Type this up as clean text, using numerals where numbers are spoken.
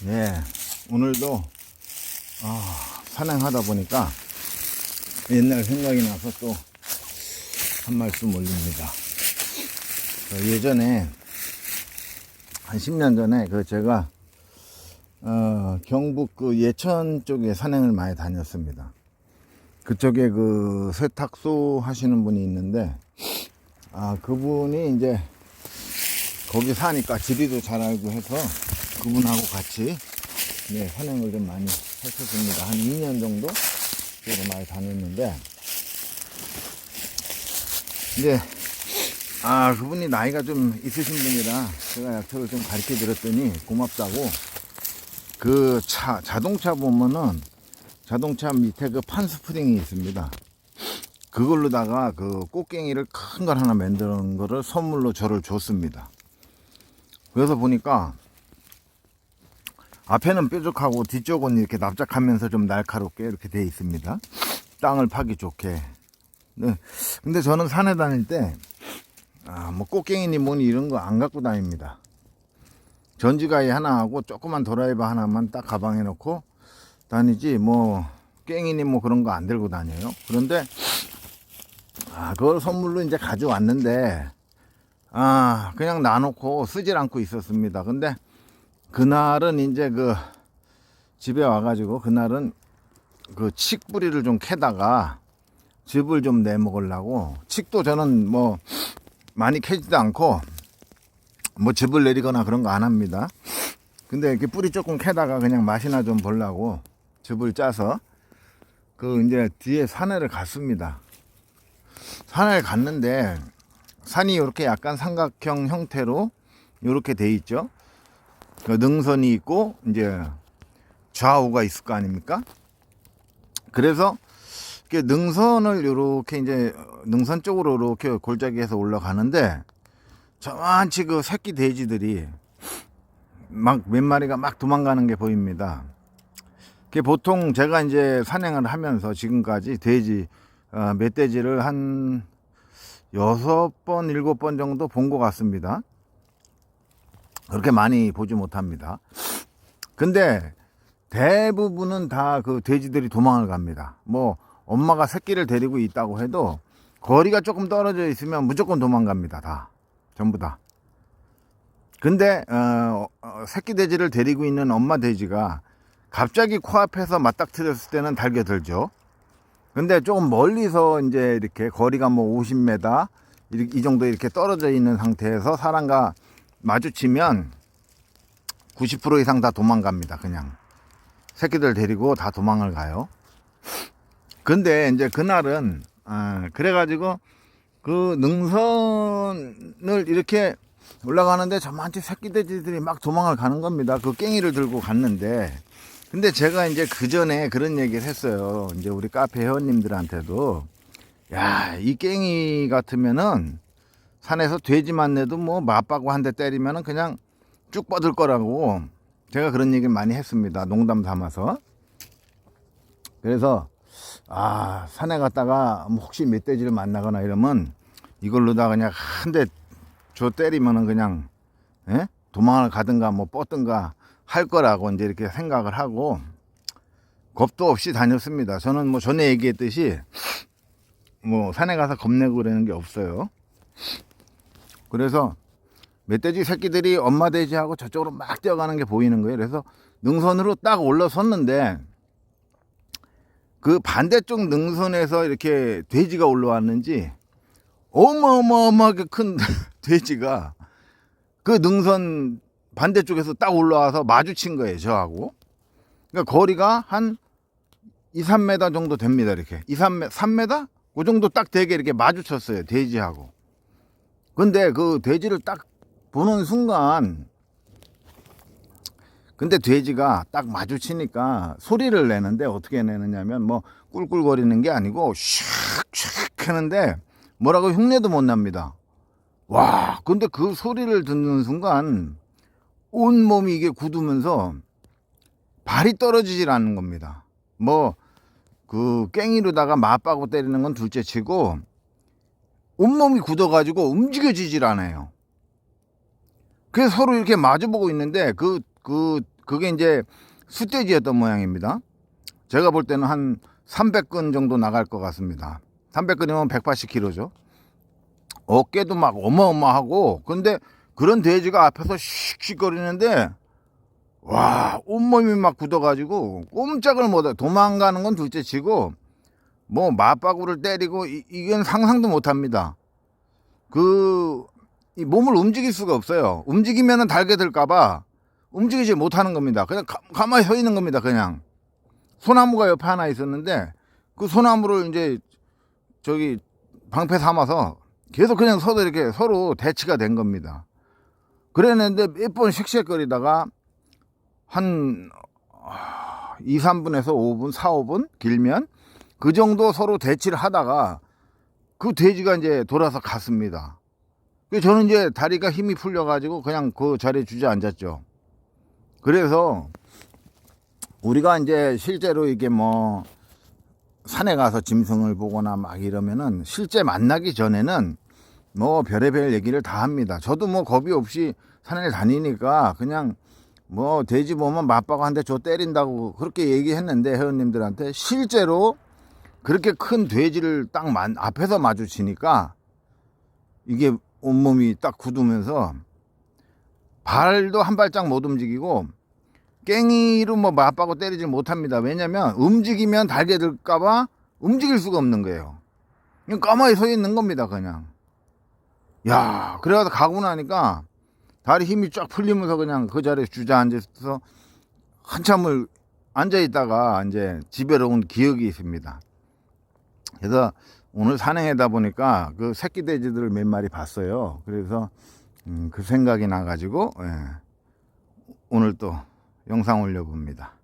예, 오늘도 산행하다 보니까 옛날 생각이 나서 또 한 말씀 올립니다. 예전에 한 10년 전에 제가 경북 예천 쪽에 산행을 많이 다녔습니다. 그쪽에 세탁소 하시는 분이 있는데 그분이 이제 거기 사니까 지리도 잘 알고 해서 그분하고 같이 산행을 좀 많이 했었습니다. 한 2년 정도 많이 다녔는데 이제 그분이 나이가 좀 있으신 분이라 제가 약초를 좀 가르쳐 드렸더니 고맙다고 자동차 보면은 자동차 밑에 판 스프링이 있습니다. 그걸로다가 꽃갱이를 큰 걸 하나 만드는 거를 선물로 저를 줬습니다. 그래서 보니까 앞에는 뾰족하고 뒤쪽은 이렇게 납작하면서 좀 날카롭게 이렇게 되어 있습니다. 땅을 파기 좋게. 네. 근데 저는 산에 다닐 때 뭐 꽃갱이니 뭐니 이런 거 안 갖고 다닙니다. 전지가위 하나하고 조그만 드라이버 하나만 딱 가방에 넣고 다니지 뭐 깽이니 뭐 그런 거 안 들고 다녀요. 그런데 그걸 선물로 이제 가져왔는데 그냥 놔놓고 쓰질 않고 있었습니다. 근데 그날은 이제 집에 와가지고 그날은 칡뿌리를 좀 캐다가 즙을 좀 내먹으려고, 칡도 저는 뭐 많이 캐지도 않고 뭐 즙을 내리거나 그런 거 안 합니다. 근데 이렇게 뿌리 조금 캐다가 그냥 맛이나 좀 보려고 즙을 짜서 이제 뒤에 산에를 갔습니다. 산에 갔는데 산이 이렇게 약간 삼각형 형태로 이렇게 돼 있죠. 능선이 있고 이제 좌우가 있을 거 아닙니까? 그래서 능선을 이렇게 이제 능선 쪽으로 이렇게 골짜기에서 올라가는데 저만치 새끼 돼지들이 막 몇 마리가 막 도망가는 게 보입니다. 보통 제가 이제 산행을 하면서 지금까지 멧돼지를 한 6번, 7번 정도 본 것 같습니다. 그렇게 많이 보지 못합니다. 근데 대부분은 다 돼지들이 도망을 갑니다. 뭐 엄마가 새끼를 데리고 있다고 해도 거리가 조금 떨어져 있으면 무조건 도망갑니다. 다 전부 다. 근데 새끼 돼지를 데리고 있는 엄마 돼지가 갑자기 코앞에서 맞닥뜨렸을 때는 달겨들죠. 근데 조금 멀리서 이제 이렇게 거리가 뭐 50m 이 정도 이렇게 떨어져 있는 상태에서 사람과 마주치면 90% 이상 다 도망갑니다. 그냥 새끼들 데리고 다 도망을 가요. 근데 이제 그날은 그래가지고 능선을 이렇게 올라가는데 저만치 새끼 돼지들이 막 도망을 가는 겁니다. 깽이를 들고 갔는데, 근데 제가 이제 그 전에 그런 얘기를 했어요. 이제 우리 카페 회원님들한테도, 야, 이 깽이 같으면은 산에서 돼지만 내도 뭐 맞바고 한 대 때리면은 그냥 쭉 뻗을 거라고 제가 그런 얘기를 많이 했습니다. 농담 삼아서. 그래서 산에 갔다가 혹시 멧돼지를 만나거나 이러면 이걸로다 그냥 한 대 줘 때리면은 그냥 도망을 가든가 뭐 뻗든가 할 거라고 이제 이렇게 생각을 하고 겁도 없이 다녔습니다. 저는 뭐 전에 얘기했듯이 뭐 산에 가서 겁내고 그러는 게 없어요. 그래서 멧돼지 새끼들이 엄마 돼지하고 저쪽으로 막 뛰어가는 게 보이는 거예요. 그래서 능선으로 딱 올라섰는데 반대쪽 능선에서 이렇게 돼지가 올라왔는지 어마어마하게 큰 돼지가 능선 반대쪽에서 딱 올라와서 마주친 거예요, 저하고. 그러니까 거리가 한 2, 3m 정도 됩니다, 이렇게. 3m? 그 정도 딱 되게 이렇게 마주쳤어요, 돼지하고. 근데 돼지를 딱 보는 순간, 근데 돼지가 딱 마주치니까 소리를 내는데 어떻게 내느냐면 뭐 꿀꿀거리는 게 아니고 슉슉 하는데 뭐라고 흉내도 못 납니다. 와, 근데 그 소리를 듣는 순간 온몸이 이게 굳으면서 발이 떨어지질 않는 겁니다. 뭐 깽이로다가 맞바고 때리는 건 둘째 치고 온몸이 굳어가지고 움직여지질 않아요. 그래서 서로 이렇게 마주보고 있는데 그게 이제 숫돼지였던 모양입니다. 제가 볼 때는 한 300근 정도 나갈 것 같습니다. 300근이면 180kg죠. 어깨도 막 어마어마하고, 근데 그런 돼지가 앞에서 씩씩거리는데, 와, 온몸이 막 굳어가지고 꼼짝을 못해. 도망가는 건 둘째 치고 뭐 맞바구를 때리고 이건 상상도 못합니다. 이 몸을 움직일 수가 없어요. 움직이면은 달게 될까봐 움직이지 못하는 겁니다. 그냥 가만히 서 있는 겁니다. 그냥 소나무가 옆에 하나 있었는데 그 소나무를 이제 저기 방패 삼아서 계속 그냥 서도 이렇게 서로 대치가 된 겁니다. 그랬는데 몇 번 쉑쉑거리다가 한 2, 3분에서 5분, 4, 5분 길면 그 정도 서로 대치를 하다가 그 돼지가 이제 돌아서 갔습니다. 저는 이제 다리가 힘이 풀려가지고 그냥 그 자리에 주저앉았죠. 그래서 우리가 이제 실제로 이게 뭐 산에 가서 짐승을 보거나 막 이러면은 실제 만나기 전에는 뭐 별의별 얘기를 다 합니다. 저도 뭐 겁이 없이 산에 다니니까 그냥 뭐 돼지 보면 맞바고 한 대 줘 때린다고 그렇게 얘기했는데 회원님들한테 실제로 그렇게 큰 돼지를 딱 앞에서 마주치니까 이게 온몸이 딱 굳으면서 발도 한 발짝 못 움직이고 깽이로 뭐 맞바고 때리지 못합니다. 왜냐면 움직이면 달게 될까봐 움직일 수가 없는 거예요. 그냥 가만히 서 있는 겁니다. 그냥. 야, 그래가지고 가고 나니까 다리 힘이 쫙 풀리면서 그냥 그 자리에 주저앉아서 한참을 앉아있다가 이제 집에 온 기억이 있습니다. 그래서 오늘 산행하다 보니까 그 새끼 돼지들을 몇 마리 봤어요. 그래서 그 생각이 나가지고 오늘 또 영상 올려봅니다.